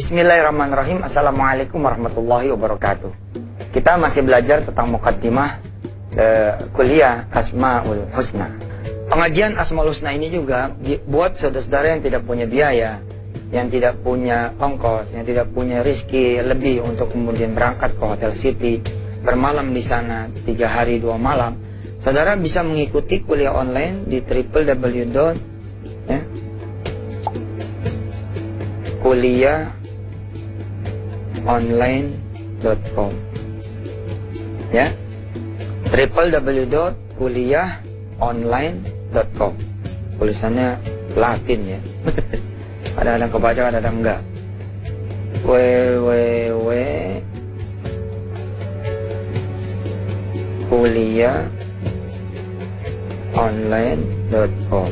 Bismillahirrahmanirrahim. Assalamualaikum warahmatullahi wabarakatuh. Kita masih belajar tentang muqaddimah kuliah Asmaul Husna. Pengajian Asmaul Husna ini juga buat saudara-saudara yang tidak punya biaya, yang tidak punya ongkos, yang tidak punya rizki lebih untuk kemudian berangkat ke Hotel City, bermalam di sana 3 hari 2 malam. Saudara bisa mengikuti kuliah online di kuliahonline.com ya, www.kuliahonline.com. tulisannya Latin ya. Kadang-kadang kebaca, kadang-kadang enggak. kuliahonline.com.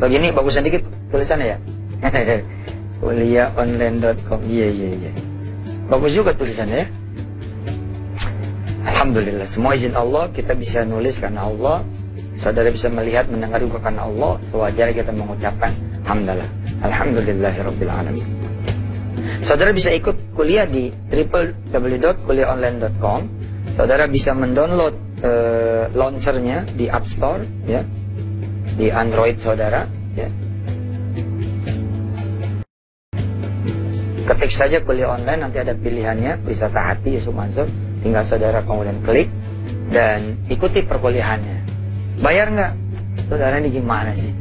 Begini bagusan dikit tulisannya ya. kuliahonline.com. Iya. Bagus juga tulisannya ya. Alhamdulillah, semua izin Allah, kita bisa nulis karena Allah. Saudara bisa melihat, mendengar juga karena Allah. Sewajarnya kita mengucapkan hamdalah. Alhamdulillahirabbil alamin. Saudara bisa ikut kuliah di www.kuliahonline.com. Saudara bisa mendownload launchernya di App Store ya, di Android saudara ya. Ketik saja kuliah online, nanti ada pilihannya Wisata Hati Yusuf Mansur. Tinggal saudara kemudian klik dan ikuti perkuliahannya. Bayar nggak? Saudara ini gimana sih?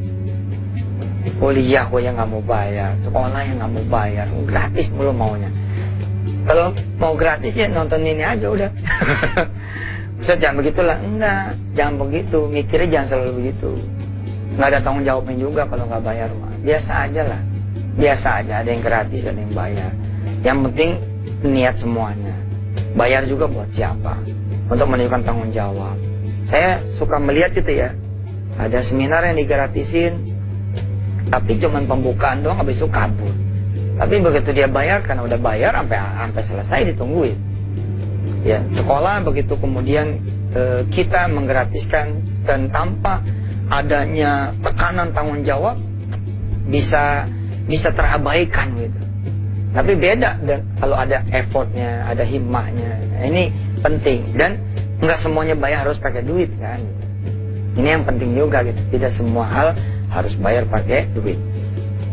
Kuliah kok yang nggak mau bayar, sekolah yang nggak mau bayar, gratis belum maunya. Kalau mau gratis ya nonton ini aja udah. Ustaz jangan begitulah, enggak, jangan begitu, mikirnya jangan selalu begitu. Nggak ada tanggung jawabnya juga kalau nggak bayar mah. Biasa aja lah, biasa aja, ada yang gratis, ada yang bayar. Yang penting niat semuanya. Bayar juga buat siapa? Untuk menunjukkan tanggung jawab. Saya suka melihat gitu ya, ada seminar yang digratisin, tapi cuman pembukaan doang, habis itu kabur. Tapi begitu dia bayar, karena udah bayar sampai selesai ditungguin. Ya, sekolah begitu kemudian kita menggratiskan dan tanpa adanya tekanan tanggung jawab bisa terabaikan gitu. Tapi beda dan kalau ada effortnya, ada himmahnya. Ini penting dan nggak semuanya bayar harus pakai duit kan. Ini yang penting juga gitu. Tidak semua hal harus bayar pakai duit.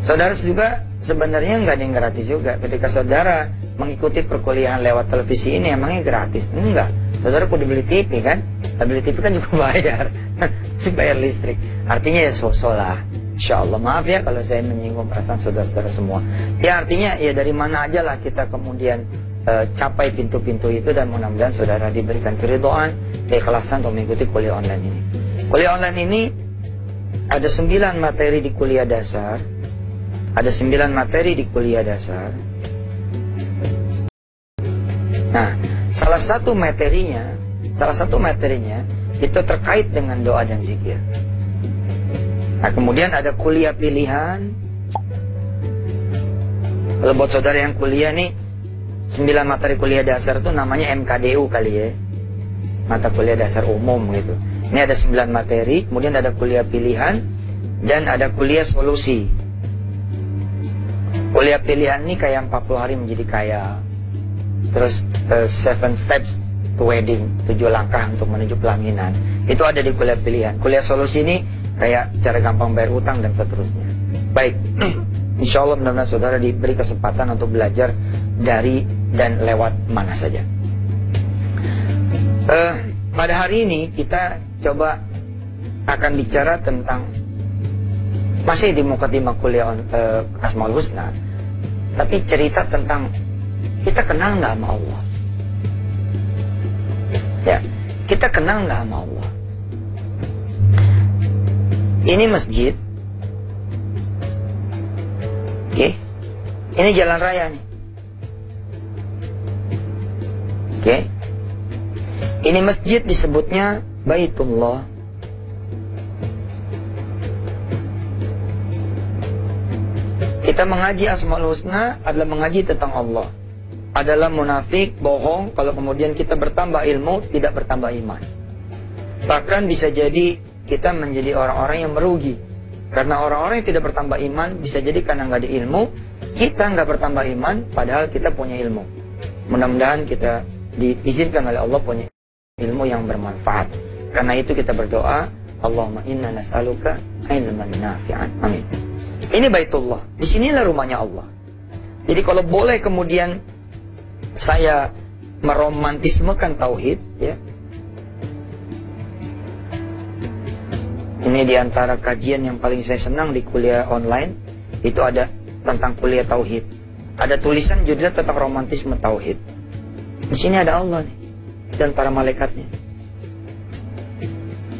Saudara juga sebenarnya nggak ada yang gratis juga. Ketika saudara mengikuti perkuliahan lewat televisi ini emangnya gratis? Enggak. Saudara kudu beli TV kan? Beli TV kan juga bayar. Si bayar listrik. Artinya ya sosok lah. Insya Allah, maaf ya kalau saya menyinggung perasaan saudara-saudara semua. Ya artinya ya dari mana aja lah kita kemudian capai pintu-pintu itu, dan mudah-mudahan saudara diberikan keridhaan, keikhlasan untuk mengikuti kuliah online ini. Kuliah online ini ada 9 materi di kuliah dasar. Ada 9 materi di kuliah dasar. Nah, salah satu materinya itu terkait dengan doa dan zikir. Nah, kemudian ada kuliah pilihan. Kalau buat saudara yang kuliah nih, 9 materi kuliah dasar itu namanya MKDU kali ya, mata kuliah dasar umum gitu. Ini ada 9 materi, kemudian ada kuliah pilihan dan ada kuliah solusi. Kuliah pilihan ini kayak 40 hari menjadi kaya. Terus 7 steps to wedding, 7 langkah untuk menuju pelaminan. Itu ada di kuliah pilihan. Kuliah solusi ini kayak cara gampang bayar utang dan seterusnya. Baik, insya Allah mudah-mudahan saudara diberi kesempatan untuk belajar dari dan lewat mana saja. Pada hari ini kita coba akan bicara tentang, masih di muqaddimah kuliah Asmaul Husna, tapi cerita tentang kita kenal nggak sama Allah. Ya, kita kenal nggak sama Allah. Ini masjid, oke? Ini jalan raya nih, oke? Ini masjid disebutnya Baitullah. Kita mengaji Asmaul Husna adalah mengaji tentang Allah. Adalah munafik, bohong kalau kemudian kita bertambah ilmu, tidak bertambah iman. Bahkan bisa jadi kita menjadi orang-orang yang merugi. Karena orang-orang yang tidak bertambah iman bisa jadi karena nggak ada ilmu, Kita nggak bertambah iman, padahal kita punya ilmu. Mudah-mudahan kita diizinkan oleh Allah punya ilmu yang bermanfaat. Karena itu kita berdoa, Allahumma inna nas'aluka ilman nafi'an. Amin. Ini Baitullah. Disinilah rumahnya Allah. Jadi kalau boleh kemudian saya meromantismekan tauhid, ya. Ini diantara kajian yang paling saya senang di kuliah online, itu ada tentang kuliah tauhid. Ada tulisan judulnya tentang romantisme tauhid. Di sini ada Allah nih dan para malaikatnya.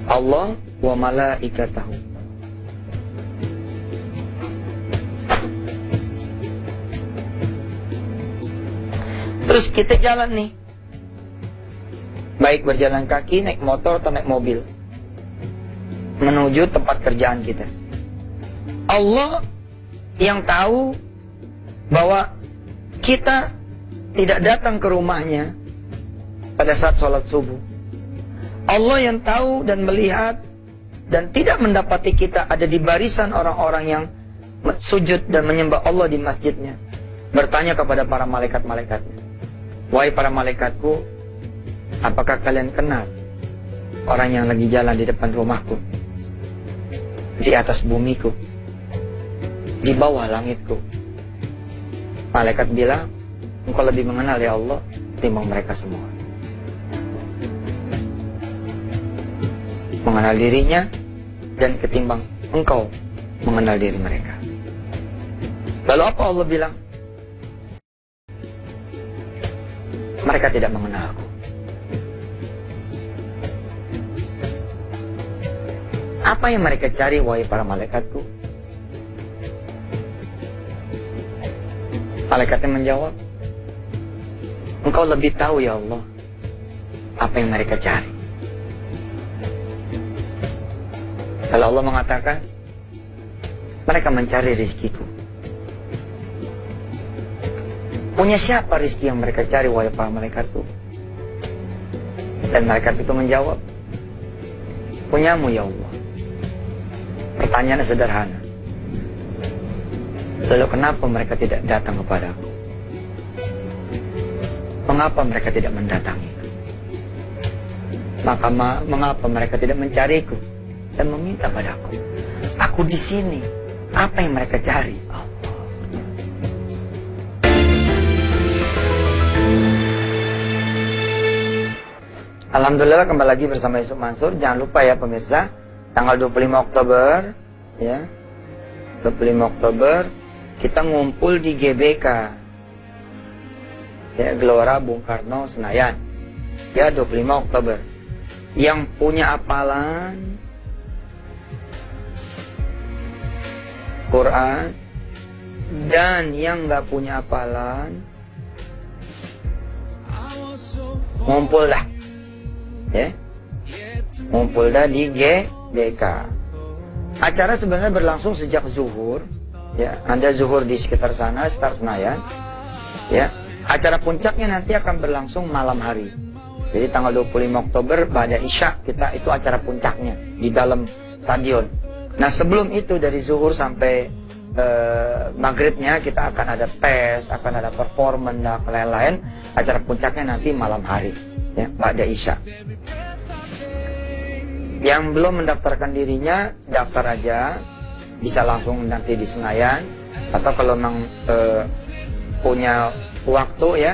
Allah wa malaikatahu. Terus kita jalan nih, baik berjalan kaki, naik motor atau naik mobil, menuju tempat kerjaan kita. Allah yang tahu bahwa kita tidak datang ke rumahnya pada saat sholat subuh. Allah yang tahu dan melihat dan tidak mendapati kita ada di barisan orang-orang yang sujud dan menyembah Allah di masjidnya. Bertanya kepada para malaikat-malaikatnya, wahai para malaikatku, apakah kalian kenal orang yang lagi jalan di depan rumahku, di atas bumiku, di bawah langitku? Malaikat bilang, engkau lebih mengenal ya Allah timbang mereka semua. Mengenal dirinya dan ketimbang engkau mengenal diri mereka. Lalu apa Allah bilang? Mereka tidak mengenalku. Apa yang mereka cari, wahai para malaikatku? Malaikatnya menjawab, engkau lebih tahu ya Allah apa yang mereka cari. Lalu Allah mengatakan, mereka mencari rizkiku. Punya siapa rizki yang mereka cari, wahai para malaikatku? Dan malaikat itu menjawab, punyamu ya Allah. Pertanyaannya sederhana, lalu kenapa mereka tidak datang kepadaku? Mengapa mereka tidak mendatangiku? Maka mengapa mereka tidak mencariku dan meminta padaku? Aku di sini. Apa yang mereka cari? Allah. Alhamdulillah, kembali lagi bersama Yusuf Mansur. Jangan lupa ya pemirsa, tanggal 25 Oktober ya, 25 Oktober kita ngumpul di GBK ya, Gelora Bung Karno Senayan ya, 25 Oktober. Yang punya hafalan Quran dan yang nggak punya hafalan, ngumpul dah ya, ngumpul dah di GBK. Acara sebenarnya berlangsung sejak zuhur ya. Anda zuhur di sekitar sana, sekitar Senayan ya. Acara puncaknya nanti akan berlangsung malam hari. Jadi tanggal 25 Oktober pada Isya kita itu acara puncaknya di dalam stadion. Nah sebelum itu dari zuhur sampai maghribnya kita akan ada tes, akan ada performance dan lain-lain. Acara puncaknya nanti malam hari ya, pada Isya. Yang belum mendaftarkan dirinya, daftar aja. Bisa langsung nanti di Senayan, atau kalau memang punya waktu ya,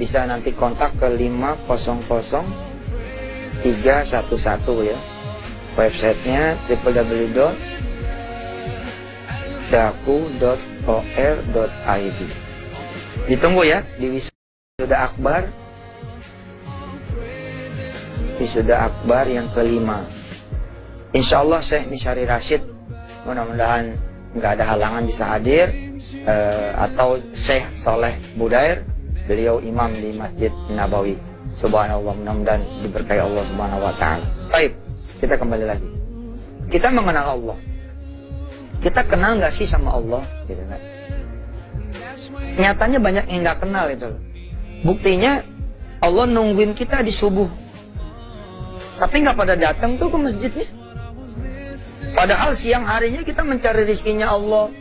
bisa nanti kontak ke 500311 ya. Websitenya www.daku.or.id. Ditunggu ya di Wisuda Akbar, Wisuda Akbar yang kelima. Insya Allah Syekh Misyari Rashid, mudah-mudahan nggak ada halangan bisa hadir, atau Syekh Soleh Budair, beliau imam di Masjid Nabawi. Subhanallah, mudah-mudahan diberkahi Allah Subhanahu wa ta'ala. Baik, kita kembali lagi. Kita mengenal Allah. Kita kenal nggak sih sama Allah? Gitu kan? Nyatanya banyak yang nggak kenal itu. Buktinya Allah nungguin kita di subuh, tapi nggak pada datang tuh ke masjidnya. Padahal siang harinya kita mencari rizkinya Allah,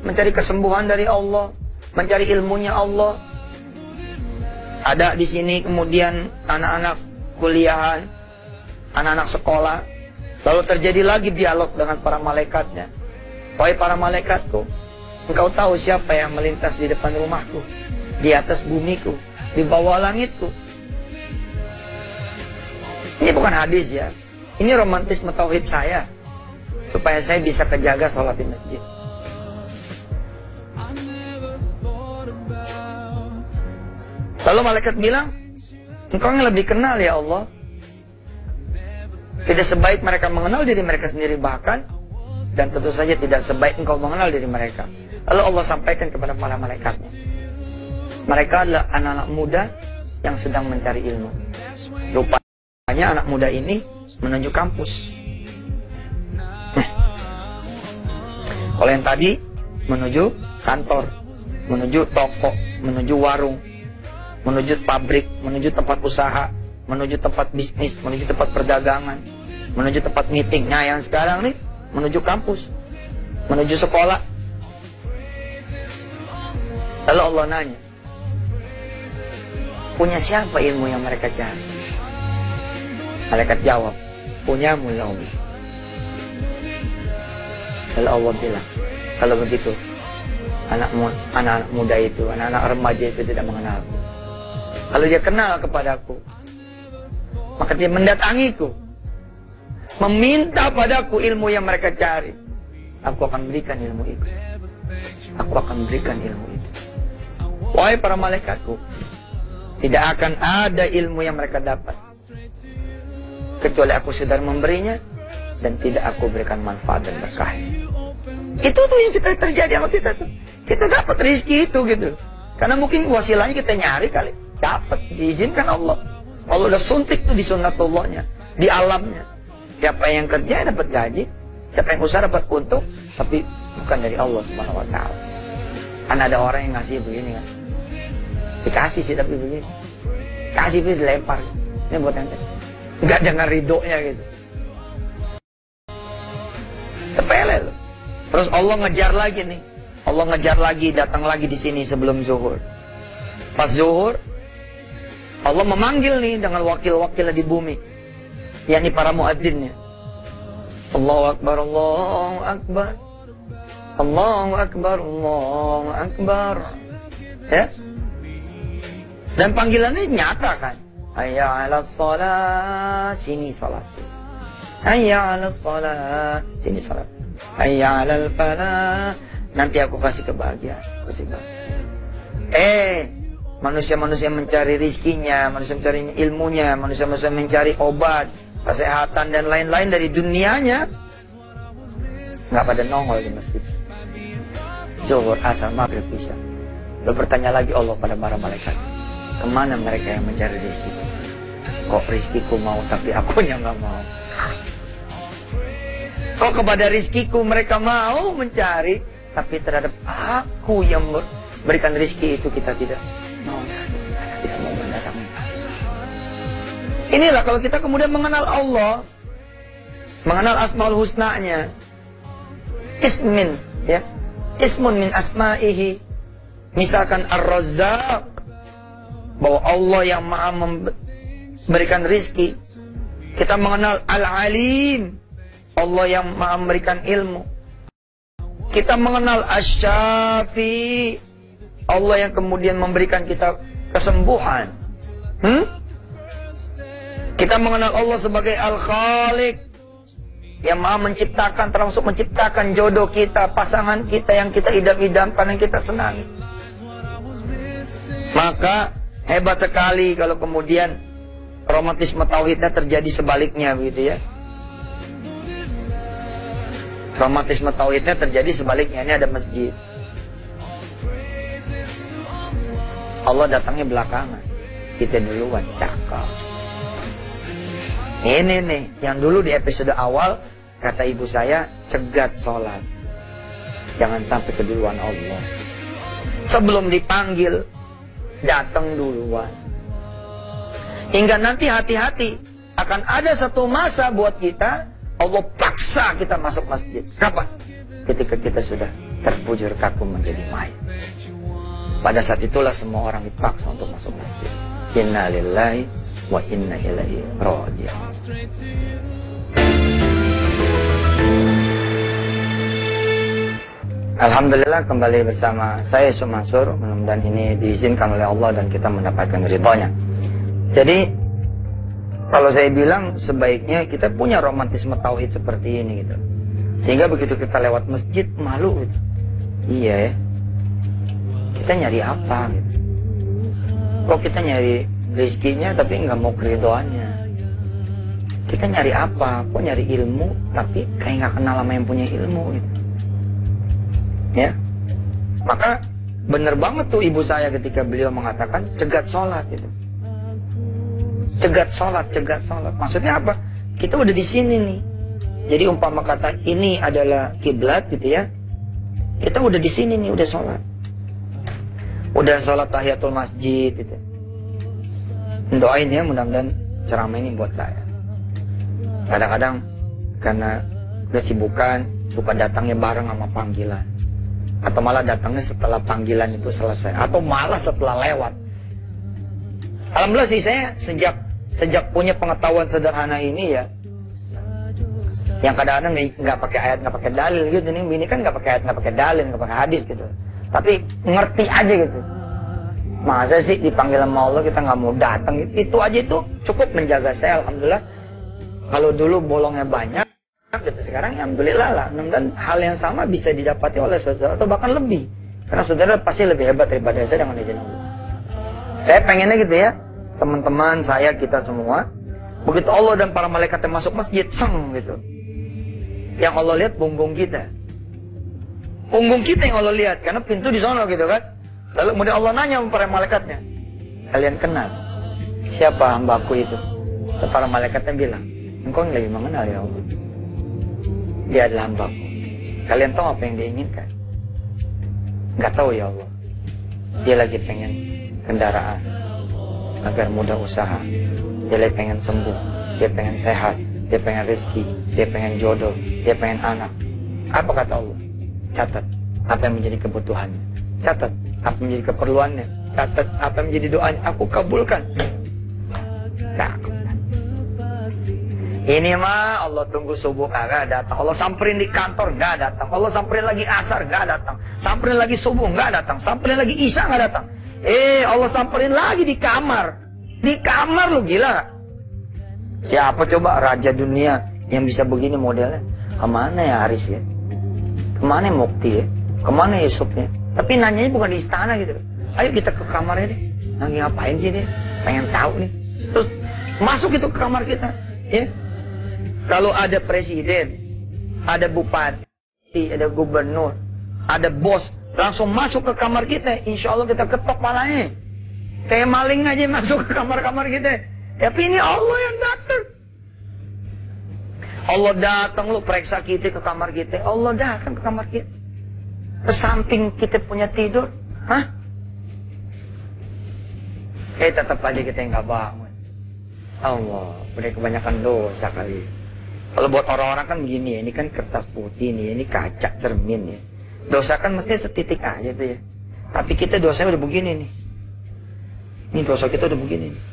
mencari kesembuhan dari Allah, mencari ilmunya Allah. Ada di sini kemudian anak-anak kuliahan, anak-anak sekolah, lalu terjadi lagi dialog dengan para malaikatnya. Wahai para malaikatku, engkau tahu siapa yang melintas di depan rumahku, di atas bumiku, di bawah langitku. Ini bukan hadis ya, ini romantisme tauhid saya, supaya saya bisa kejaga sholat di masjid. Lalu malaikat bilang, engkau yang lebih kenal ya Allah. Tidak sebaik mereka mengenal diri mereka sendiri bahkan, dan tentu saja tidak sebaik engkau mengenal diri mereka. Lalu Allah sampaikan kepada para malaikatnya, mereka adalah anak-anak muda yang sedang mencari ilmu. Rupanya anak muda ini menuju kampus. Kalau yang tadi menuju kantor, menuju toko, menuju warung, menuju pabrik, menuju tempat usaha, menuju tempat bisnis, menuju tempat perdagangan, menuju tempat meeting. Nah yang sekarang nih menuju kampus, menuju sekolah. Lalu Allah nanya, punya siapa ilmu yang mereka cari? Malaikat jawab, punyamu ya Allah. Lalu Allah bilang, kalau begitu anak-anak muda itu, anak-anak remaja itu tidak mengenalku. Kalau dia kenal kepadaku, maka dia mendatangiku, meminta padaku ilmu yang mereka cari. Aku akan berikan ilmu itu. Aku akan berikan ilmu itu. Wahai para malaikatku, tidak akan ada ilmu yang mereka dapat kecuali aku sedar memberinya, dan tidak aku berikan manfaat dan berkah. Itu tuh yang kita terjadi sama kita tuh. Kita dapat rezeki itu gitu. Karena mungkin wasilahnya kita nyari kali. Dapat, diizinkan Allah. Allah udah suntik tuh di sunnatullahnya, di alamnya. Siapa yang kerja dapat gaji, siapa yang usaha dapat untung, tapi bukan dari Allah Subhanahu wa taala. Kan ada orang yang ngasih begini kan. Dikasih sih tapi begini. Kasih tapi dilempar. Ini buat ente. Enggak dengan ridhonya gitu. Sepele loh. Terus Allah ngejar lagi nih. Allah ngejar lagi, datang lagi di sini sebelum zuhur. Pas zuhur, Allah memanggil nih dengan wakil-wakilnya di bumi, yakni para muadzinnya. Allahu Akbar, Allahu Akbar, Allahu Akbar, Allahu Akbar. Ya. Dan panggilannya nyata kan. Hayya 'alas shalah, sini salat. Hayya 'alas shalah, sini salat. Hayya 'alal falah, nanti aku kasih kebahagiaan, kasih bahagia. Manusia-manusia mencari rizkinya, manusia mencari ilmunya, manusia-manusia mencari obat, kesehatan dan lain-lain dari dunianya, nggak pada nongol di masjid. Zuhur, asar, maghrib, isya. Lalu bertanya lagi Allah pada para malaikat, kemana mereka yang mencari rizki? Kok rizkiku mau tapi akunya nggak mau? Kok kepada rizkiku mereka mau mencari, tapi terhadap aku yang berikan rizki itu kita tidak mau mendatangi. Inilah kalau kita kemudian mengenal Allah, mengenal Asmaul Husna-Nya, ismin, ya, ismun min asma'ihi, misalkan Ar-Razzaq, bahwa Allah yang maha memberikan rizki. Kita mengenal Al-Alim, Allah yang maha memberikan ilmu. Kita mengenal Asy-Syafi, Allah yang kemudian memberikan kita kesembuhan. Kita mengenal Allah sebagai Al-Khaliq, yang maha menciptakan, termasuk menciptakan jodoh kita, pasangan kita yang kita idam-idamkan, yang kita senangi. Maka hebat sekali kalau kemudian romantisme tauhidnya terjadi sebaliknya begitu ya. Romantisme tauhidnya terjadi sebaliknya. Ini ada masjid, Allah datangnya belakangan, kita duluan, cakep. Ini nih yang dulu di episode awal kata ibu saya, cegat sholat, jangan sampai keduluan Allah. Sebelum dipanggil, datang duluan. Hingga nanti hati-hati, akan ada satu masa buat kita, Allah paksa kita masuk masjid. Kapan? Ketika kita sudah terbujur kaku menjadi mayat. Pada saat itulah semua orang dipaksa untuk masuk masjid. Inna lillahi wa inna ilaihi raji'un. Alhamdulillah kembali bersama saya Yusuf Mansur. Mudah-mudahan ini diizinkan oleh Allah dan kita mendapatkan ridhonya. Jadi kalau saya bilang sebaiknya kita punya romantisme tauhid seperti ini gitu. Sehingga begitu kita lewat masjid malu gitu. Iya ya. Kita nyari apa gitu. Kok kita nyari rezekinya tapi nggak mau keridhoannya. Kita nyari apa? Kok nyari ilmu tapi kayak nggak kenal sama yang punya ilmu gitu. Ya, maka bener banget tuh ibu saya ketika beliau mengatakan cegat sholat gitu. Cegat sholat. Maksudnya apa? Kita udah di sini nih. Jadi umpama kata ini adalah kiblat gitu ya. Kita udah di sini nih, udah sholat. Udah sholat tahiyatul masjid gitu. Doain ya, mudah-mudahan ceramah ini buat saya. Kadang-kadang karena kesibukan lupa datangnya bareng sama panggilan. Atau malah datangnya setelah panggilan itu selesai, atau malah setelah lewat. Alhamdulillah sih saya sejak punya pengetahuan sederhana ini ya, yang kadang-kadang nggak pakai ayat, nggak pakai dalil gitu. Ini kan nggak pakai ayat, nggak pakai dalil, nggak pakai hadis gitu. Tapi ngerti aja gitu. Masa sih dipanggil sama Allah kita nggak mau datang gitu. Itu aja itu cukup menjaga saya. Alhamdulillah. Kalau dulu bolongnya banyak gitu, sekarang alhamdulillah lah. Dan hal yang sama bisa didapati oleh saudara atau bahkan lebih, karena saudara pasti lebih hebat daripada saya dengan izin Allah. Saya pengennya gitu ya, teman-teman saya, kita semua, begitu Allah dan para malaikat yang masuk masjid, seng gitu, yang Allah lihat punggung kita yang Allah lihat, karena pintu di sana gitu kan. Lalu kemudian Allah nanya sama para malaikatnya, kalian kenal siapa hambaku itu? Dan para malaikatnya bilang, engkau yang lebih mengenal ya Allah. Dia adalah hambaku. Kalian tahu apa yang dia inginkan? Nggak tahu ya Allah. Dia lagi pengen kendaraan agar mudah usaha. Dia lagi pengen sembuh. Dia pengen sehat. Dia pengen rezeki. Dia pengen jodoh. Dia pengen anak. Apa kata Allah? Catat apa yang menjadi kebutuhannya. Catat apa yang menjadi keperluannya. Catat apa yang menjadi doanya. Aku kabulkan. Nah, ini mah Allah tunggu subuh kagak datang. Allah samperin di kantor nggak datang. Allah samperin lagi asar nggak datang. Samperin lagi subuh nggak datang. Samperin lagi isya nggak datang. Allah samperin lagi di kamar. Di kamar lu gila. Siapa coba raja dunia yang bisa begini modelnya? Kemana ya Haris ya? Kemana Mukti ya? Kemana Yusufnya? Tapi nanyanya bukan di istana gitu. Ayo kita ke kamarnya deh. Lagi ngapain sih dia? Pengen tahu nih. Terus masuk itu ke kamar kita. Ya. Kalau ada presiden, ada bupati, ada gubernur, ada bos, langsung masuk ke kamar kita, insya Allah kita ketok palanya. Kayak maling aja masuk ke kamar-kamar kita. Tapi ini Allah yang datang. Allah datang, lu periksa kita ke kamar kita. Allah datang ke kamar kita. Ke samping kita punya tidur. Hah? Tetap aja kita yang gak bangun. Allah, udah kebanyakan dosa kali. Kalau buat orang-orang kan begini ya, ini kan kertas putih nih, ini kaca cermin ya. Dosa kan mesti setitik aja tuh ya. Tapi kita dosanya udah begini nih. Ini dosa kita udah begini nih.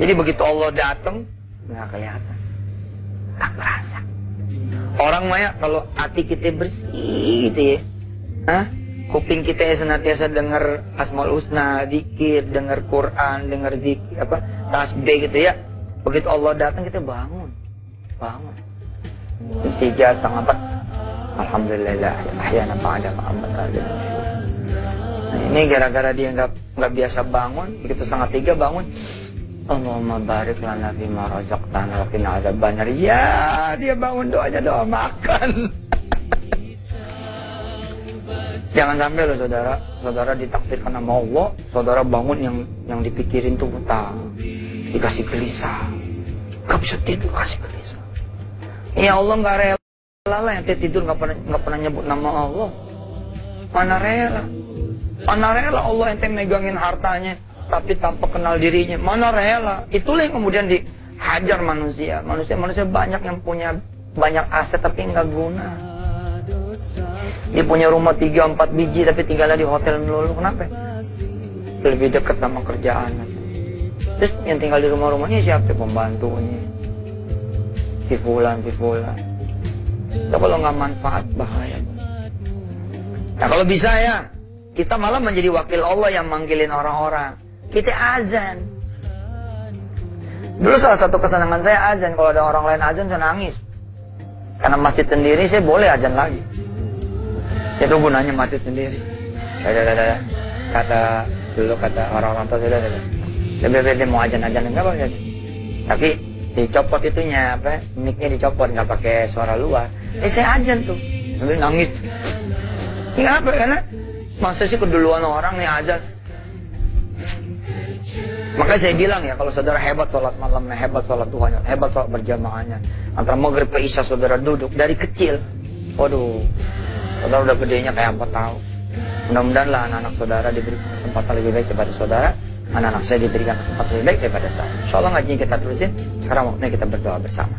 Jadi begitu Allah datang, nggak kelihatan, nggak berasa. Orang maya kalau hati kita bersih gitu ya, kuping kita ya senantiasa dengar Asmaul Husna, zikir, dengar Quran, dengar zikir apa tasbih gitu ya. Begitu Allah datang kita bangun. 3:30, 4. Alhamdulillah ahyana ba'da ma amatna. Ini gara-gara dia nggak biasa bangun, begitu 2:30 bangun. Allahumma barik lana fima razaqtana wa qina adzabannar. Ya, dia bangun doanya doa makan. Jangan sampai loh saudara ditakdirkan sama Allah, saudara bangun yang dipikirin tuh utang, dikasih gelisah, gak bisa tidur kasih gelisah. Ya Allah nggak rela lah yang tidur nggak pernah nyebut nama Allah. Mana rela Allah yang megangin hartanya tapi tanpa kenal dirinya. Mana rela? Itulah yang kemudian dihajar manusia. Manusia banyak yang punya banyak aset tapi nggak guna. Dia punya rumah 3-4 biji tapi tinggalnya di hotel melulu. Kenapa? Lebih dekat sama kerjaan. Terus yang tinggal di rumah-rumahnya siapa? Pembantunya. Pifulan. Itu kalau nggak manfaat bahaya. Nah kalau bisa ya, kita malah menjadi wakil Allah yang manggilin orang-orang. Kita azan. Dulu salah satu kesenangan saya azan. Kalau ada orang lain azan saya nangis. Karena masjid sendiri saya boleh azan lagi. Itu gunanya masjid sendiri. Kata orang-orang tua saya, dia mau azan-azan enggak apa-apa. Tapi dicopot itunya, mic-nya dicopot, nggak pakai suara luar. Saya azan tuh, sambil nangis. Kenapa? Karena masa sih keduluan orang nih azan. Makanya saya bilang ya, kalau saudara hebat sholat malamnya, hebat sholat duhanya, hebat sholat berjamaahnya, antara maghrib ke isya saudara duduk dari kecil. Waduh, saudara udah gedenya kayak 4 tahun. Mudah-mudahan lah anak-anak saudara diberi kesempatan lebih baik daripada saudara, anak-anak saya diberikan kesempatan lebih baik daripada saya. Insyaallah ngajinya kita terusin. Sekarang waktunya kita berdoa bersama.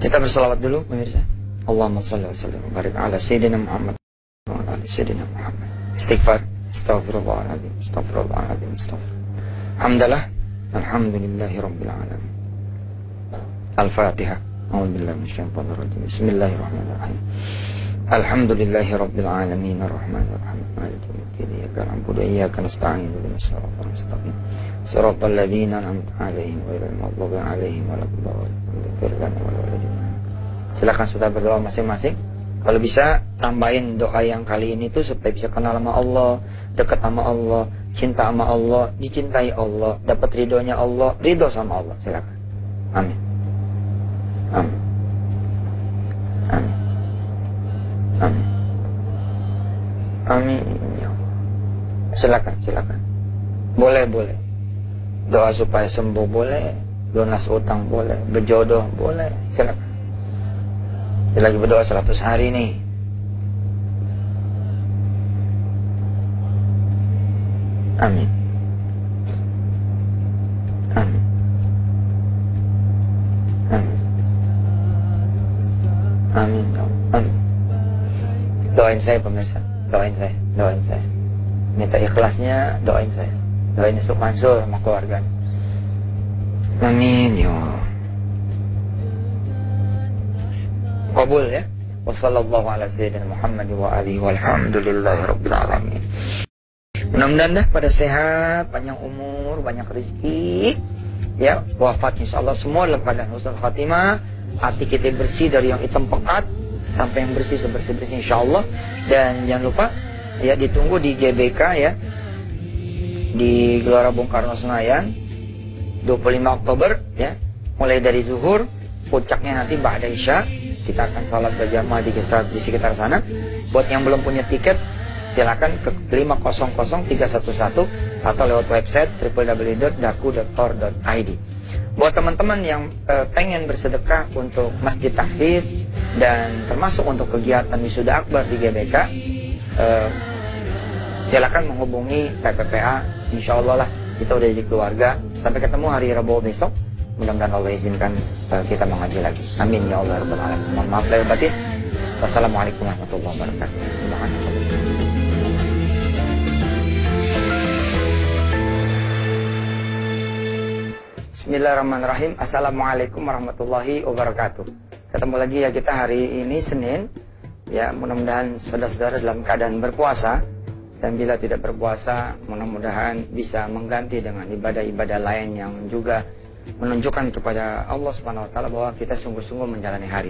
Kita berselawat dulu pemirsa. Allahumma shalli wa sallim wa barik ala sayyidina Muhammad wa ala ali sayyidina Muhammad. Istighfar. Astaghfirullahaladzim. Alhamdulillah. Alhamdulillahi rabbil alamin. Al-Fatihah. A'udzubillahi minasyaitonir rajim. Bismillahirrahmanirrahim. Alhamdulillahi rabbil alamin arrahmanir rahim maliki yaumiddin iyyaka na'budu wa iyyaka nasta'in ihdinas siratal mustaqim siratal ladzina an'amta 'alaihim ghairil maghdubi 'alaihim waladdallin. Silakan sudah berdoa masing-masing. Kalau bisa tambahin doa yang kali ini tuh supaya bisa kenal sama Allah, dekat sama Allah, cinta sama Allah, dicintai Allah, dapat ridhonya Allah, ridho sama Allah. Silakan. Amin. Amin. Amin. Amin. Amin. Ya Allah. Silakan. Boleh. Doa supaya sembuh boleh, lunas utang boleh, berjodoh boleh. Silakan. Dia lagi berdoa 100 hari nih. Amin. Amin. Amin. Amin. Amin. Doain saya pemirsa, doain saya. Minta ikhlasnya, doain saya. Doain Yusuf Mansur sama keluarganya. Amin ya Allah. Qabul ya. Wassallallahu ala sayyidina Muhammad wa alihi walhamdulillahi rabbil alamin. Mudah-mudahan dah pada sehat, panjang umur, banyak rezeki. Ya, wafat insyaallah semua dalam keadaan husnul khatimah. Hati kita bersih dari yang hitam pekat sampai yang bersih sebersih-bersih insyaallah. Dan jangan lupa ya ditunggu di GBK ya. Di Gelora Bung Karno Senayan 25 Oktober ya. Mulai dari zuhur, puncaknya nanti ba'da isya. Kita akan sholat berjamaah di sekitar sana. Buat yang belum punya tiket, silakan ke 500-311 atau lewat website www.daku.tor.id. Buat teman-teman yang pengen bersedekah untuk Masjid Tahfidz dan termasuk untuk kegiatan wisuda akbar di GBK, silakan menghubungi PPPA. Insya Allah lah kita udah jadi keluarga. Sampai ketemu hari Rabu besok. Mudah-mudahan Allah izinkan kita mengaji lagi. Amin ya Allah rabbal alamin. Mohon maaf lahir batin. Wassalamualaikum warahmatullahi wabarakatuh. Bismillahirrahmanirrahim. Assalamualaikum warahmatullahi wabarakatuh. Ketemu lagi ya kita hari ini Senin. Ya mudah-mudahan saudara-saudara dalam keadaan berpuasa. Dan bila tidak berpuasa, mudah-mudahan bisa mengganti dengan ibadah-ibadah lain yang juga menunjukkan kepada Allah Subhanahu wa taala bahwa kita sungguh-sungguh menjalani hari.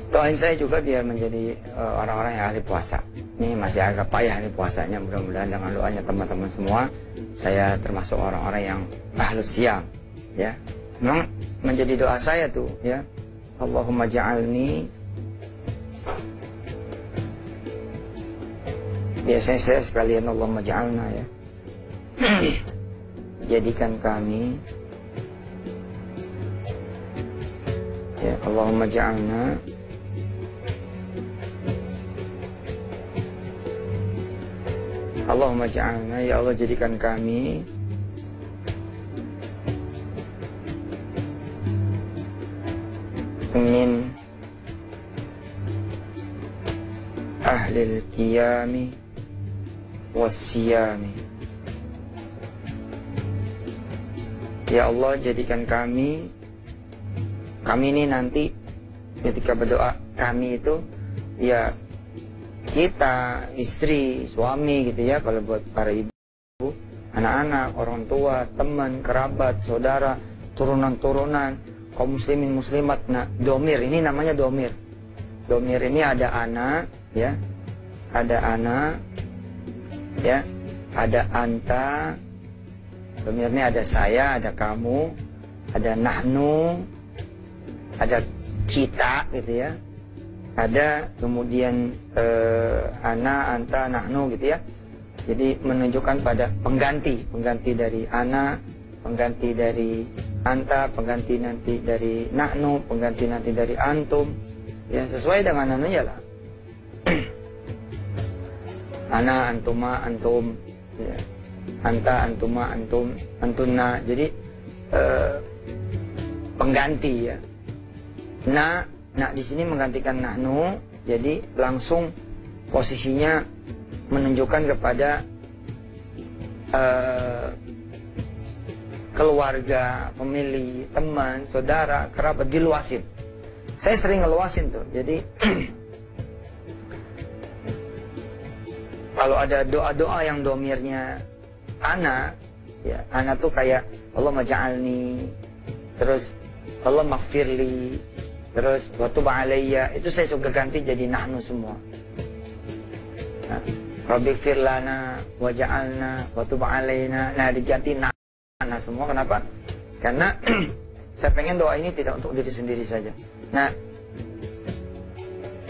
Doain saya juga biar menjadi orang-orang yang ahli puasa. Ini masih agak payah nih puasanya, mudah-mudahan dengan doanya teman-teman semua saya termasuk orang-orang yang ahlus siyam ya. Memang menjadi doa saya tuh ya. Allahumma ja'alni, biasanya saya sekalian Allahumma ja'alna ya. Jadikan kami ya, Allahumma ja'alna Allahumma ja'alna, ya Allah jadikan kami min ahlil qiyami wassiyami. Ya Allah, jadikan kami ini nanti ketika berdoa, kami itu ya kita, istri, suami gitu ya, kalau buat para ibu, anak-anak, orang tua, teman, kerabat, saudara, turunan-turunan, kaum muslimin muslimat. Nah, domir ini namanya domir. Domir ini ada anak, ya, ada anak, ya, ada anta. Domir ini ada saya, ada kamu, ada nahnu, ada kita, gitu ya. Ada kemudian ana, anta, nahnu gitu ya. Jadi menunjukkan pada pengganti dari ana, pengganti dari anta, pengganti nanti dari nahnu, pengganti nanti dari antum. Ya sesuai dengan anunya lah. Ana, antuma, antum, ya. Anta, antuma, antum, antunna. Jadi pengganti ya. Nah di sini menggantikan nahnu, jadi langsung posisinya menunjukkan kepada keluarga, famili, teman, saudara, kerabat, diluasin. Saya sering ngeluasin tuh. Jadi kalau ada doa-doa yang domirnya ana, ya ana tuh kayak Allah maja'alni, terus Allah maghfirli, terus wa tub alayya, itu saya juga ganti jadi nahnu semua. Nah, Rabbighfir lana waja'alna wa tub alayna. Nah, diganti nahna semua. Kenapa? Karena saya pengen doa ini tidak untuk diri sendiri saja. Nah,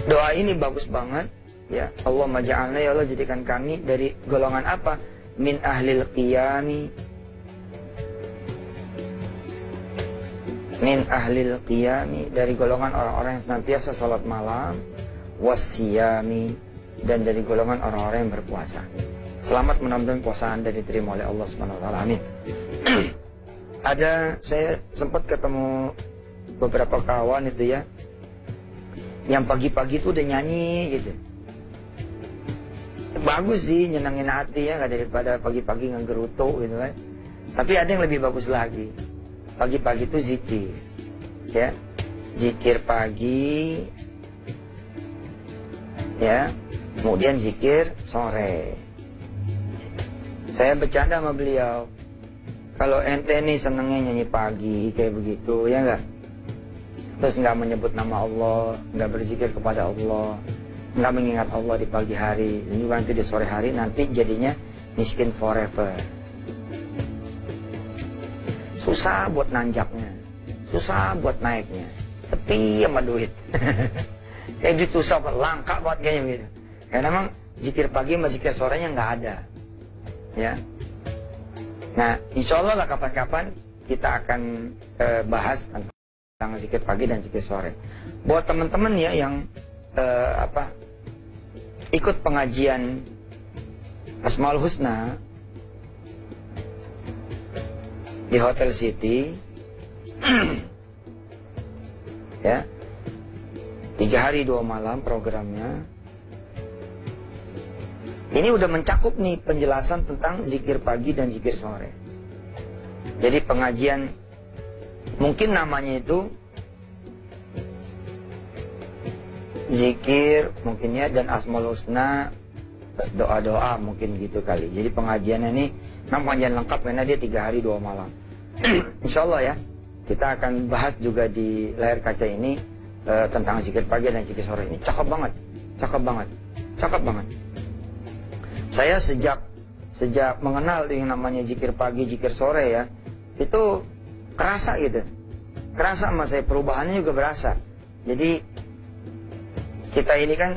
doa ini bagus banget ya. Allah maja'alna, ya Allah jadikan kami dari golongan apa? Min ahlil qiyami, min ahlil qiyami, dari golongan orang-orang yang senantiasa sholat malam, wassiyami, dan dari golongan orang-orang yang berpuasa. Selamat mudah-mudahan puasa Anda diterima oleh Allah Subhanahu wa taala. Amin. Saya sempat ketemu beberapa kawan itu ya, yang pagi-pagi tuh udah nyanyi gitu. Bagus sih, nyenengin hati ya, nggak daripada pagi-pagi ngegerutu gitu kan. Tapi ada yang lebih bagus lagi. Pagi-pagi itu zikir, ya, zikir pagi, ya, kemudian zikir sore. Saya bercanda sama beliau, kalau ente nih senengnya nyanyi pagi kayak begitu, ya enggak? Terus nggak menyebut nama Allah, nggak berzikir kepada Allah, nggak mengingat Allah di pagi hari, ini nanti di sore hari nanti jadinya miskin forever. Susah buat nanjaknya, susah buat naiknya, sepi sama duit. Kayak duit susah, langka buat kayaknya gitu. Karena memang zikir pagi sama zikir sorenya nggak ada, ya. Nah, insya Allah lah kapan-kapan kita akan bahas tentang zikir pagi dan zikir sore. Buat teman-teman ya yang ikut pengajian Asmaul Husna di Hotel City, ya, 3 hari 2 malam programnya. Ini udah mencakup nih penjelasan tentang zikir pagi dan zikir sore. Jadi pengajian mungkin namanya itu zikir mungkin ya, dan Asmaul Husna, terus doa-doa mungkin gitu kali. Jadi pengajiannya ini memang pengajian lengkap karena dia 3 hari 2 malam. Insya Allah ya, kita akan bahas juga di layar kaca ini tentang zikir pagi dan zikir sore. Ini cakep banget, cakep banget, cakep banget. Saya sejak mengenal yang namanya zikir pagi, zikir sore ya, itu kerasa gitu, kerasa sama saya, perubahannya juga berasa. Jadi kita ini kan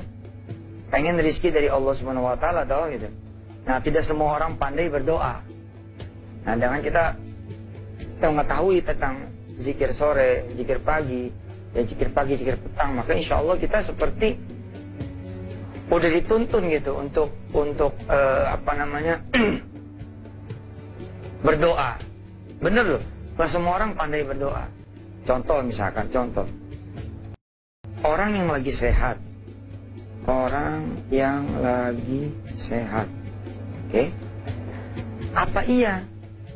pengen rezeki dari Allah Subhanahu wa taala tahu gitu. Nah, tidak semua orang pandai berdoa. Nah, dengan kita mengetahui tentang zikir sore, zikir pagi, ya zikir pagi, zikir petang, maka insya Allah kita seperti udah dituntun gitu untuk berdoa. Bener loh, gak semua orang pandai berdoa. Contoh misalkan, orang yang lagi sehat. Orang yang lagi sehat. Oke? Apa iya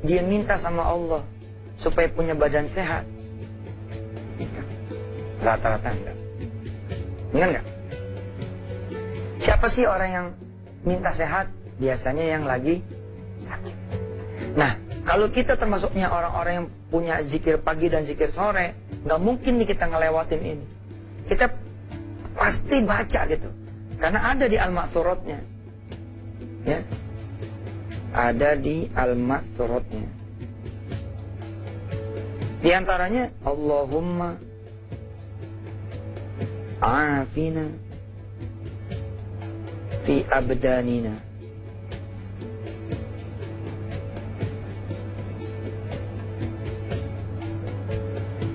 dia minta sama Allah supaya punya badan sehat? Rata-rata enggak. Enggak enggak? Siapa sih orang yang minta sehat? Biasanya yang lagi sakit. Nah, kalau kita termasuknya orang-orang yang punya zikir pagi dan zikir sore, nggak mungkin nih kita ngelewatin ini. Kita pasti baca gitu, karena ada di Al-Ma'thuratnya, ya, ada di Al-Ma'thuratnya. Di antaranya Allahumma afina fi abdanina,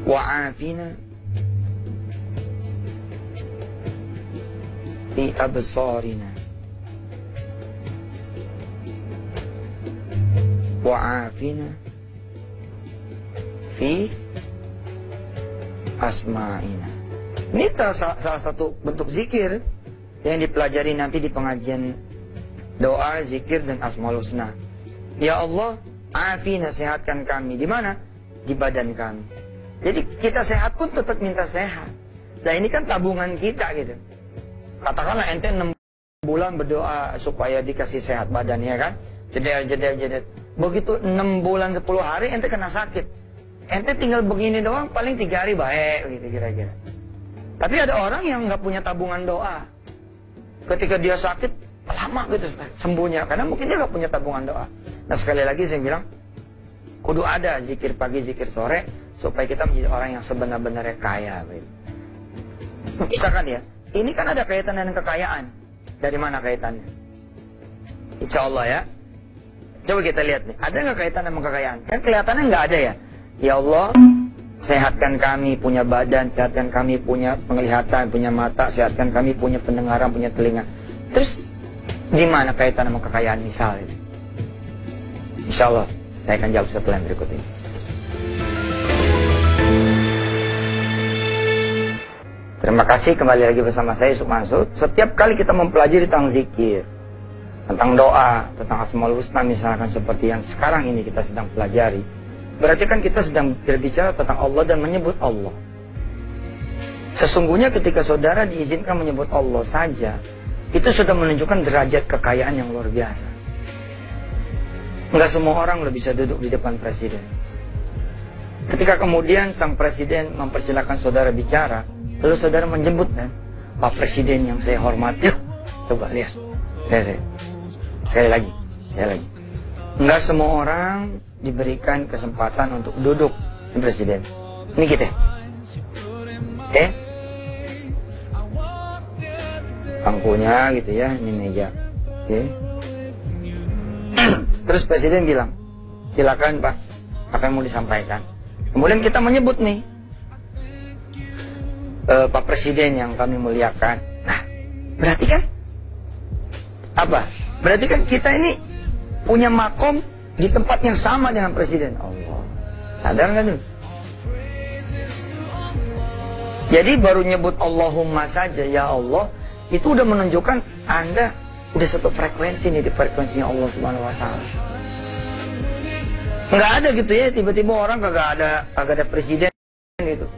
wa'afina fi absarina, wa'afina fi asma'ina. Ini salah satu bentuk zikir yang dipelajari nanti di pengajian doa, zikir, dan Asmaul Husna. Ya Allah, afina, sehatkan kami. Di mana? Di badan kami. Jadi kita sehat pun tetap minta sehat. Nah ini kan tabungan kita gitu. Katakanlah ente 6 bulan berdoa supaya dikasih sehat badannya kan. Jeder. Begitu 6 bulan 10 hari ente kena sakit. Ente tinggal begini doang paling 3 hari baik gitu kira-kira. Tapi ada orang yang nggak punya tabungan doa. Ketika dia sakit lama gitu sembuhnya karena mungkin dia nggak punya tabungan doa. Nah sekali lagi saya bilang kudu ada zikir pagi, zikir sore supaya kita menjadi orang yang sebenar-benarnya kaya. Misalkan ya, ini kan ada kaitan dengan kekayaan. Dari mana kaitannya? Insya Allah ya. Coba kita lihat nih, ada nggak kaitan dengan kekayaan? Kan kelihatannya nggak ada ya. Ya Allah, sehatkan kami punya badan, sehatkan kami punya penglihatan, punya mata, sehatkan kami punya pendengaran, punya telinga. Terus di mana kaitan sama kekayaan misalnya? Insya Allah saya akan jawab setelah yang berikut ini. Terima kasih kembali lagi bersama saya Yusuf Mansur. Setiap kali kita mempelajari tentang zikir, tentang doa, tentang Asmaul Husna misalkan seperti yang sekarang ini kita sedang pelajari, berarti kan kita sedang berbicara tentang Allah dan menyebut Allah. Sesungguhnya ketika saudara diizinkan menyebut Allah saja, itu sudah menunjukkan derajat kekayaan yang luar biasa. Enggak semua orang udah bisa duduk di depan presiden. Ketika kemudian sang presiden mempersilahkan saudara bicara, lalu saudara menyebut kan, Pak Presiden yang saya hormati. Coba lihat, saya sekali lagi. Enggak semua orang diberikan kesempatan untuk duduk di presiden. Ini kita. Oke? Bangkunya gitu ya, ini meja. Oke? Terus presiden bilang, silakan Pak, apa yang mau disampaikan. Kemudian kita menyebut nih, Pak Presiden yang kami muliakan. Nah, berarti kan apa? Berarti kan kita ini punya makom di tempat yang sama dengan presiden. Allah, sadar nggak tuh? Jadi baru nyebut Allahumma saja, ya Allah, itu udah menunjukkan Anda udah satu frekuensi nih, di frekuensinya Allah Subhanahu Wa Taala. Nggak ada gitu ya, tiba-tiba orang kagak ada presiden gitu.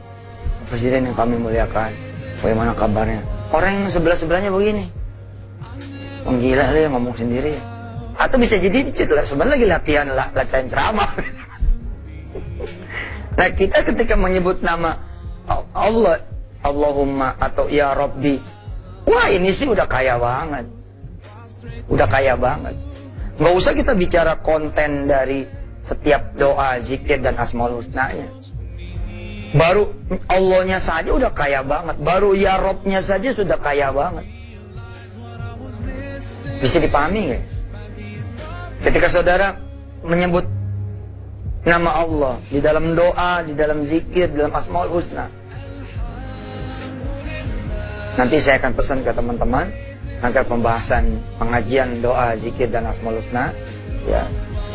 Presiden yang kami muliakan, bagaimana kabarnya? Orang yang sebelah-sebelahnya begini, gila lu yang ngomong sendiri ya. Atau bisa jadi sebenarnya lagi latihan ceramah. Nah kita ketika menyebut nama Allah, Allahumma atau Ya Rabbi, wah ini sih udah kaya banget. Nggak usah kita bicara konten dari setiap doa, zikir, dan Asmaul Husnanya. Baru Allahnya saja udah kaya banget. Baru Ya Robnya saja sudah kaya banget. Bisa dipahami nggak? Ketika saudara menyebut nama Allah di dalam doa, di dalam zikir, di dalam Asmaul Husna, nanti saya akan pesan ke teman-teman agar pembahasan pengajian doa, zikir, dan Asmaul Husna ya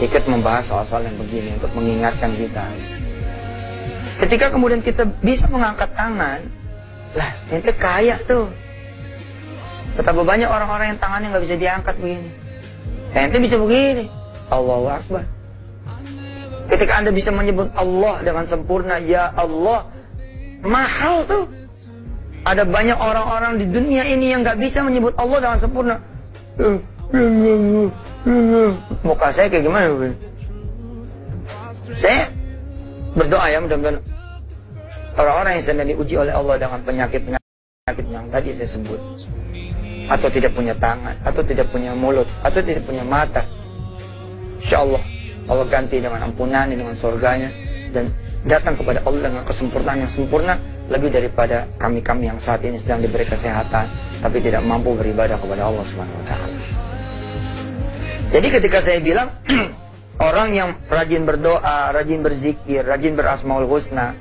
ikut membahas soal-soal yang begini untuk mengingatkan kita. Ketika kemudian kita bisa mengangkat tangan Lah, ente kaya tuh. Betapa banyak orang-orang yang tangannya nggak bisa diangkat begini. Ente bisa begini. Allahu Akbar. Ketika Anda bisa menyebut Allah dengan sempurna, ya Allah, mahal tuh. Ada banyak orang-orang di dunia ini yang nggak bisa menyebut Allah dengan sempurna. Muka saya kayak gimana? Saya berdoa ya, mudah-mudahan orang-orang yang sedang diuji oleh Allah dengan penyakit yang tadi saya sebut, atau tidak punya tangan, atau tidak punya mulut, atau tidak punya mata, insya Allah Allah ganti dengan ampunannya, dengan surganya, dan datang kepada Allah dengan kesempurnaan yang sempurna, lebih daripada kami-kami yang saat ini sedang diberi kesehatan tapi tidak mampu beribadah kepada Allah Subhanahu wa Ta'ala. Jadi ketika saya bilang orang yang rajin berdoa, rajin berzikir, rajin berasmaul husna,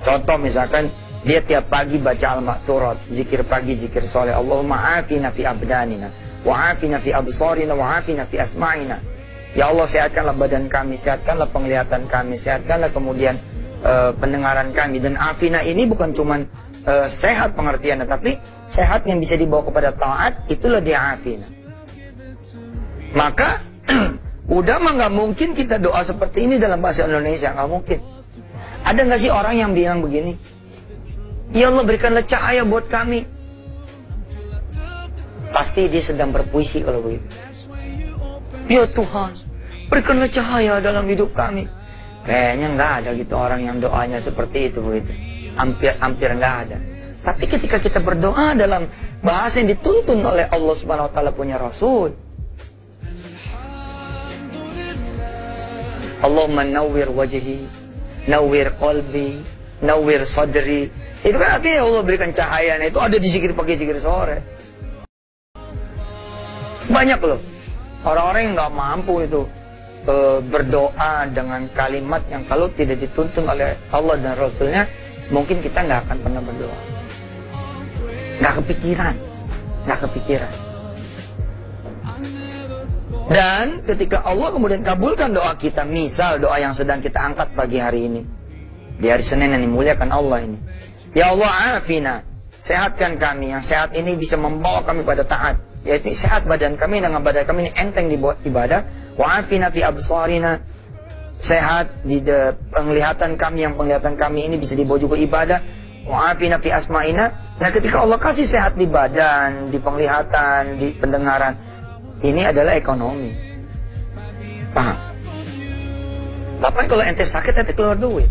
contoh misalkan dia tiap pagi baca al-ma'thurat, zikir pagi, zikir sore, Allahumma afina fi abdanina, wa afina fi absarina, wa afina fi asma'ina. Ya Allah, sehatkanlah badan kami, sehatkanlah penglihatan kami, sehatkanlah kemudian pendengaran kami. Dan afina ini bukan cuma sehat pengertiannya, tapi sehat yang bisa dibawa kepada taat, itulah dia afina. Maka udah mah nggak mungkin kita doa seperti ini dalam bahasa Indonesia, nggak mungkin. Ada nggak sih orang yang bilang begini, ya Allah berikanlah cahaya buat kami? Pasti dia sedang berpuisi kalau begitu. Ya Tuhan, berikanlah cahaya dalam hidup kami. Kayaknya nggak ada gitu orang yang doanya seperti itu begitu. Hampir nggak ada. Tapi ketika kita berdoa dalam bahasa yang dituntun oleh Allah Subhanahu Wa Taala punya Rasul, Allahumma nawwir wajhi, nawwir qalbi, nawwir sadri. Itu kan artinya Allah berikan cahaya. Nah, itu ada di zikir pagi, zikir sore. Banyak loh orang-orang yang nggak mampu itu berdoa dengan kalimat yang kalau tidak dituntun oleh Allah dan Rasulnya, mungkin kita nggak akan pernah berdoa. Nggak kepikiran. Dan ketika Allah kemudian kabulkan doa kita, misal doa yang sedang kita angkat pagi hari ini, di hari Senin yang dimuliakan Allah ini, ya Allah afina, sehatkan kami, yang sehat ini bisa membawa kami pada taat, yaitu sehat badan kami, dengan badan kami ini enteng dibuat ibadah. Wa afina fi absarina, sehat di penglihatan kami, yang penglihatan kami ini bisa dibawa juga ibadah. Wa afina fi asma'ina. Nah, ketika Allah kasih sehat di badan, di penglihatan, di pendengaran, ini adalah ekonomi. Paham? Tapi kalau ente sakit, ente keluar duit.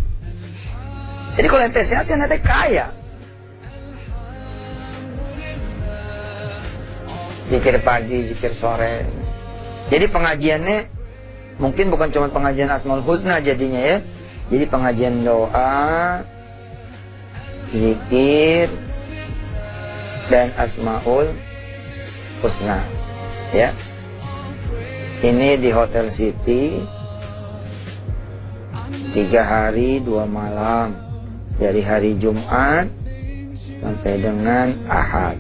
Jadi kalau ente sehat, ente kaya. Zikir pagi, zikir sore. Jadi pengajiannya mungkin bukan cuma pengajian Asmaul Husna jadinya ya. Jadi pengajian doa, zikir, dan Asmaul Husna. Ya, ini di Hotel City 3 hari 2 malam, dari hari Jumat sampai dengan Ahad.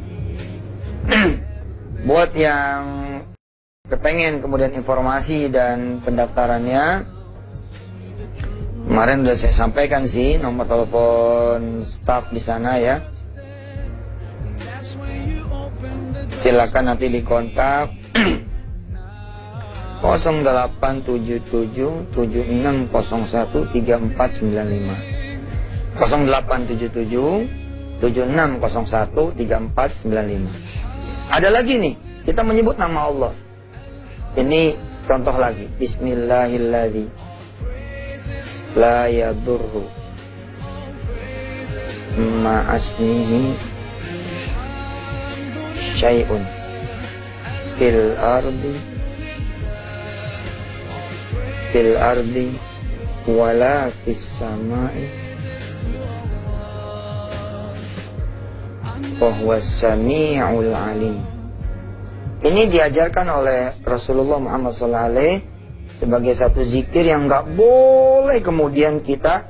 Buat yang kepengen kemudian informasi dan pendaftarannya, kemarin udah saya sampaikan sih nomor telepon staff di sana ya. Silakan nanti dikontak 0877 7601 3495, 0877 7601 3495. Ada lagi nih, kita menyebut nama Allah. Ini contoh lagi, Bismillahilladzi la yadurru ma'asmihi syai'un fil ardi wala fis sama'i wa huwas sami'ul alim. Ini diajarkan oleh Rasulullah Muhammad SAW sebagai satu zikir yang nggak boleh kemudian kita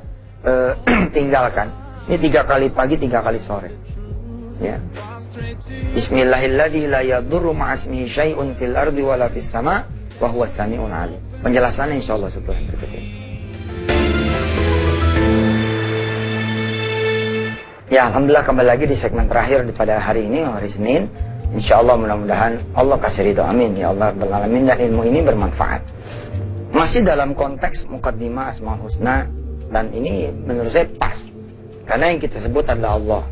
tinggalkan. Ini 3 kali pagi, 3 kali sore. Ya. Bismillahilladzi la yadurru ma'asmihi syai'un fil ardi wala fis sama' wa huwas sami'ul alim. Penjelasannya insyaallah setelah berikut ini. Ya, alhamdulillah kembali lagi di segmen terakhir pada hari ini, hari Senin. Insya Allah mudah-mudahan Allah kasih ridho, amin ya Allah rabbal alamin, dan ilmu ini bermanfaat. Masih dalam konteks muqaddimah Asmaul Husna, dan ini menurut saya pas, karena yang kita sebut adalah Allah.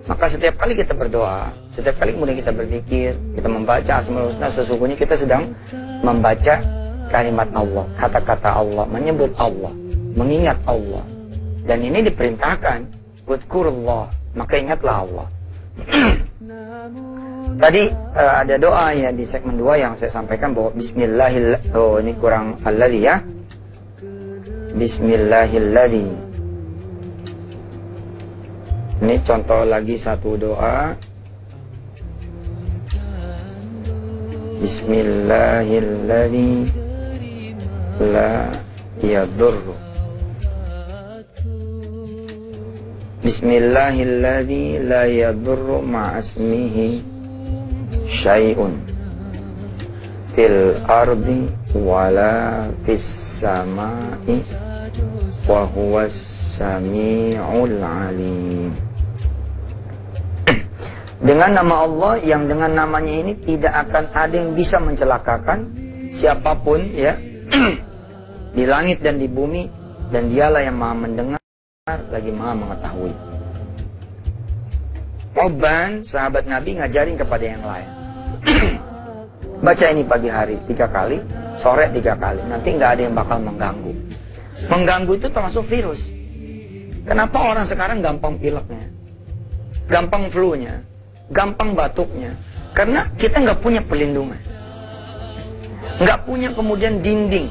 Maka setiap kali kita berdoa, setiap kali kemudian kita berpikir, kita membaca Asmaul Husna, sesungguhnya kita sedang membaca kalimat Allah, kata-kata Allah, menyebut Allah, mengingat Allah. Dan ini diperintahkan, wadkurullah, maka ingatlah Allah. Tadi ada doa ya di segmen 2 yang saya sampaikan bahwa bismillahirrahmanirrahim. Oh, ini kurang alladzi ya. Bismillahirrahmanirrahim. Ini contoh lagi satu doa. Bismillahirrahmanirrahim. La yadurru. Bismillahirrahmanirrahim. La yadurru ma'asmihi syai'un fil ardi wala fis sama'i wa huwas sami'ul alim. Dengan nama Allah yang dengan namanya ini tidak akan ada yang bisa mencelakakan siapapun ya di langit dan di bumi, dan dialah yang maha mendengar lagi maha mengetahui. Oban, sahabat Nabi, ngajarin kepada yang lain. Baca ini pagi hari 3 kali, sore 3 kali. Nanti nggak ada yang bakal mengganggu. Mengganggu itu termasuk virus. Kenapa orang sekarang gampang pileknya, gampang flu-nya, gampang batuknya? Karena kita nggak punya pelindungan, nggak punya kemudian dinding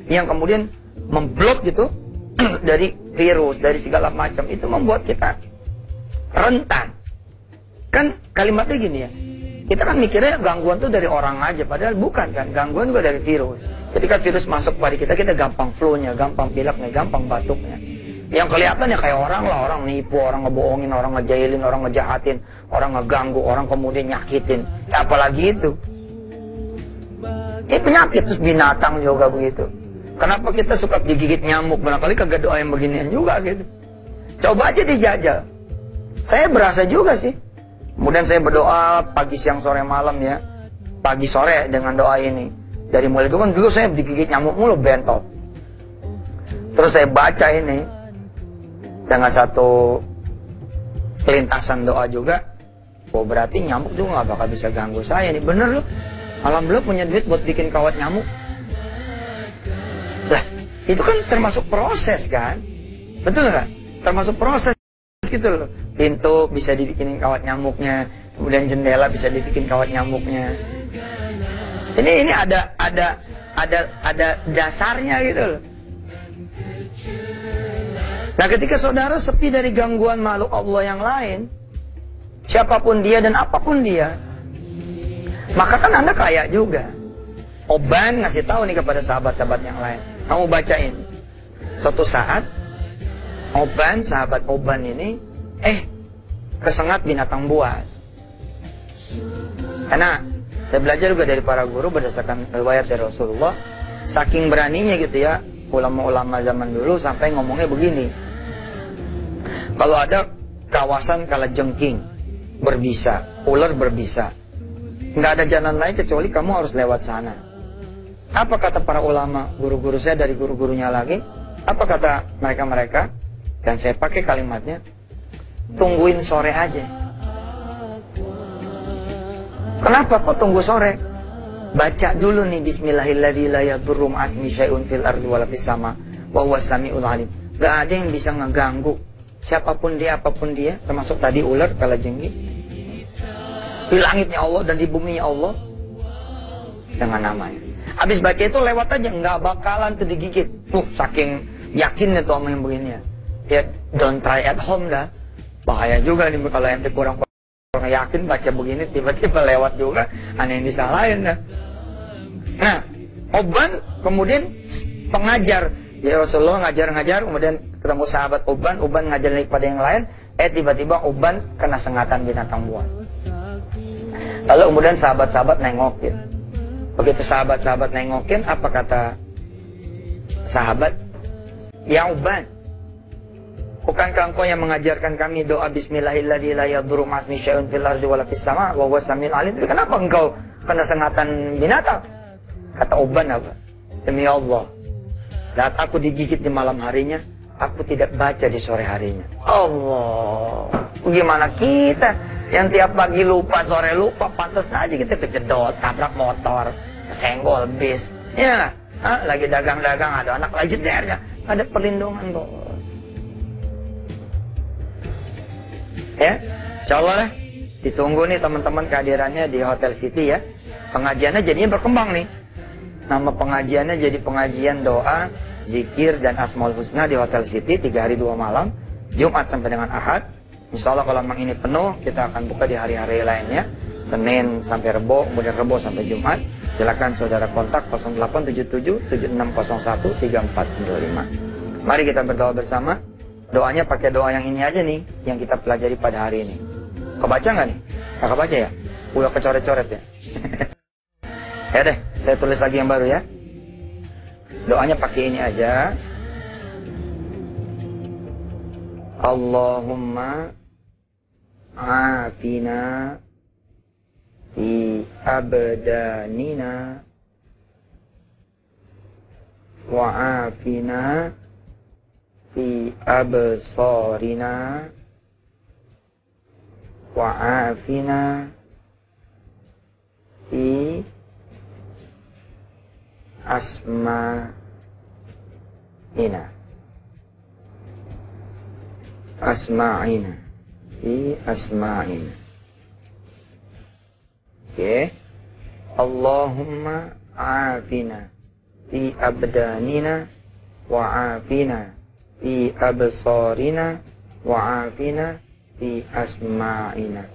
yang kemudian memblok gitu dari virus, dari segala macam. Itu membuat kita rentan. Kan kalimatnya gini ya, kita kan mikirnya gangguan tuh dari orang aja, padahal bukan kan, gangguan juga dari virus. Ketika virus masuk pada kita gampang flu-nya, gampang pileknya, gampang batuknya. Yang kelihatannya kayak orang lah, orang nipu, orang ngebohongin, orang ngejailin, orang ngejahatin, orang ngeganggu, orang kemudian nyakitin. Ya, apalagi itu penyakit, terus binatang juga begitu. Kenapa kita suka digigit nyamuk? Barangkali kagak doa yang beginian juga gitu. Coba aja dijajal. Saya berasa juga sih. Kemudian saya berdoa pagi, siang, sore, malam ya. Pagi, sore dengan doa ini. Dari mulai itu kan dulu saya digigit nyamuk mulu, bentot. Terus saya baca ini dengan satu kelintasan doa juga. Oh, berarti nyamuk juga gak bakal bisa ganggu saya nih. Bener loh. Alhamdulillah punya duit buat bikin kawat nyamuk. Lah, itu kan termasuk proses kan? Betul gak? Termasuk proses gitu loh. Pintu bisa dibikinin kawat nyamuknya, kemudian jendela bisa dibikin kawat nyamuknya. Ini ada dasarnya gitu loh. Nah, ketika saudara sepi dari gangguan makhluk Allah yang lain, siapapun dia dan apapun dia, maka kan Anda kaya juga. Oban ngasih tahu nih kepada sahabat-sahabat yang lain, kamu bacain. Suatu saat Oban, sahabat Oban ini kesengat binatang buas. Karena saya belajar juga dari para guru berdasarkan riwayat dari Rasulullah, saking beraninya gitu ya ulama-ulama zaman dulu sampai ngomongnya begini, kalau ada kawasan kalajengking berbisa, ular berbisa, nggak ada jalan lain kecuali kamu harus lewat sana. Apa kata para ulama, guru-guru saya dari guru-gurunya lagi, apa kata mereka-mereka, dan saya pakai kalimatnya, tungguin sore aja. Kenapa kok tunggu sore? Baca dulu nih bismillahirrahmanirrahim, la yadurru ma'asmi syai'un fil ardi wala fis sama wa huwas samiul alim. Gak ada yang bisa ngeganggu siapapun dia, apapun dia, termasuk tadi ular kalajengking, di langitnya Allah dan di buminya Allah, dengan namanya. Habis baca itu lewat aja, nggak bakalan tuh digigit. Saking yakinnya tuh sama yang begini ya, don't try at home dah. Bahaya juga nih kalau ente kurang yakin baca begini tiba-tiba lewat juga, aneh yang disalahin dah. Nah, Oban kemudian pengajar ya, Rasulullah ngajar-ngajar, kemudian ketemu sahabat Oban ngajar lagi pada yang lain, tiba-tiba Oban kena sengatan binatang buas. Lalu kemudian sahabat-sahabat nengokin. Begitu sahabat-sahabat nengokin, apa kata sahabat? Ya Oban, Bukankah engkau yang mengajarkan kami doa bismillahilladzi la yadurru ma'asmi syai'un fil ardi wala fis sama' wa huwas samiul alim? Kenapa engkau kena sengatan binatang? Kata Uban apa? Demi Allah, saat aku digigit di malam harinya, aku tidak baca di sore harinya. Allah, gimana kita yang tiap pagi lupa, sore lupa, pantas aja kita kejedot, tabrak motor, kesenggol bis. Ya nggak? Lagi dagang-dagang, ada anak lagi jedernya, ada perlindungan kok. Ya, insyaallah lah. Ditunggu nih teman-teman kehadirannya di Hotel City ya. Pengajiannya jadinya berkembang nih. Nama pengajiannya jadi pengajian doa, zikir dan Asmaul Husna di Hotel City 3 hari 2 malam, Jumat sampai dengan Ahad. Insyaallah kalau memang ini penuh, kita akan buka di hari-hari lainnya, Senin sampai Rebo, kemudian Rebo sampai Jumat. Silakan saudara kontak 0877 7601 3495. Mari kita berdoa bersama. Doanya pakai doa yang ini aja nih, yang kita pelajari pada hari ini. Kebaca nggak nih? Nggak kebaca ya? Udah kecoret-coret ya? Ya deh, saya tulis lagi yang baru ya. Doanya pakai ini aja. Allahumma afina fi abdanina wa afina fi absarina wa afina fi asma'ina fi asma'ina. Oke. Allahumma afina fi abdanina wa afina fi absarina wa afina fi asma'ina.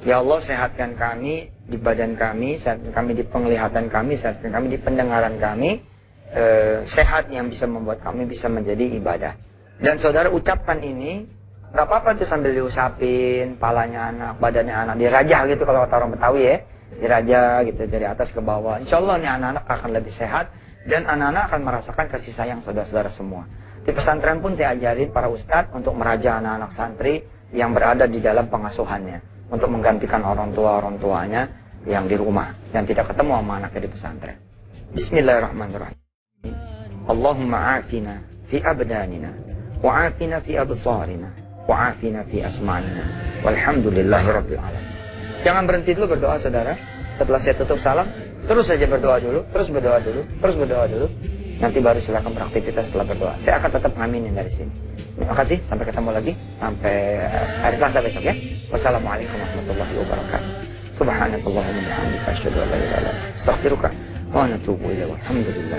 Ya Allah, sehatkan kami di badan kami, sehatkan kami di penglihatan kami, sehatkan kami di pendengaran kami, sehat yang bisa membuat kami bisa menjadi ibadah. Dan saudara ucapkan ini, nggak apa-apa tuh sambil diusapin palanya anak, badannya anak, dirajah gitu kalau kata orang Betawi ya, dirajah gitu dari atas ke bawah. Insya Allah nih anak-anak akan lebih sehat dan anak-anak akan merasakan kasih sayang saudara-saudara semua. Di pesantren pun saya ajarin para ustadz untuk meraja anak-anak santri yang berada di dalam pengasuhannya, untuk menggantikan orang tuanya yang di rumah, yang tidak ketemu sama anaknya di pesantren. Bismillahirrahmanirrahim. Allahumma afina fi abdanina, wa afina fi absarina, wa afina fi asma'ina, walhamdulillahirabbil alamin. Jangan berhenti dulu berdoa saudara. Setelah saya tutup salam, terus saja berdoa dulu, terus berdoa dulu, terus berdoa dulu. Nanti baru silakan beraktivitas setelah berdoa. Saya akan tetap ngaminin dari sini. Terima kasih, sampai ketemu lagi sampai hari Selasa besok ya. Wassalamualaikum warahmatullahi wabarakatuh. Subhanakallahumma wa bihamdika asyhadu an la ilaha illa anta astaghfiruka wa atubu ilaik. Alhamdulillah.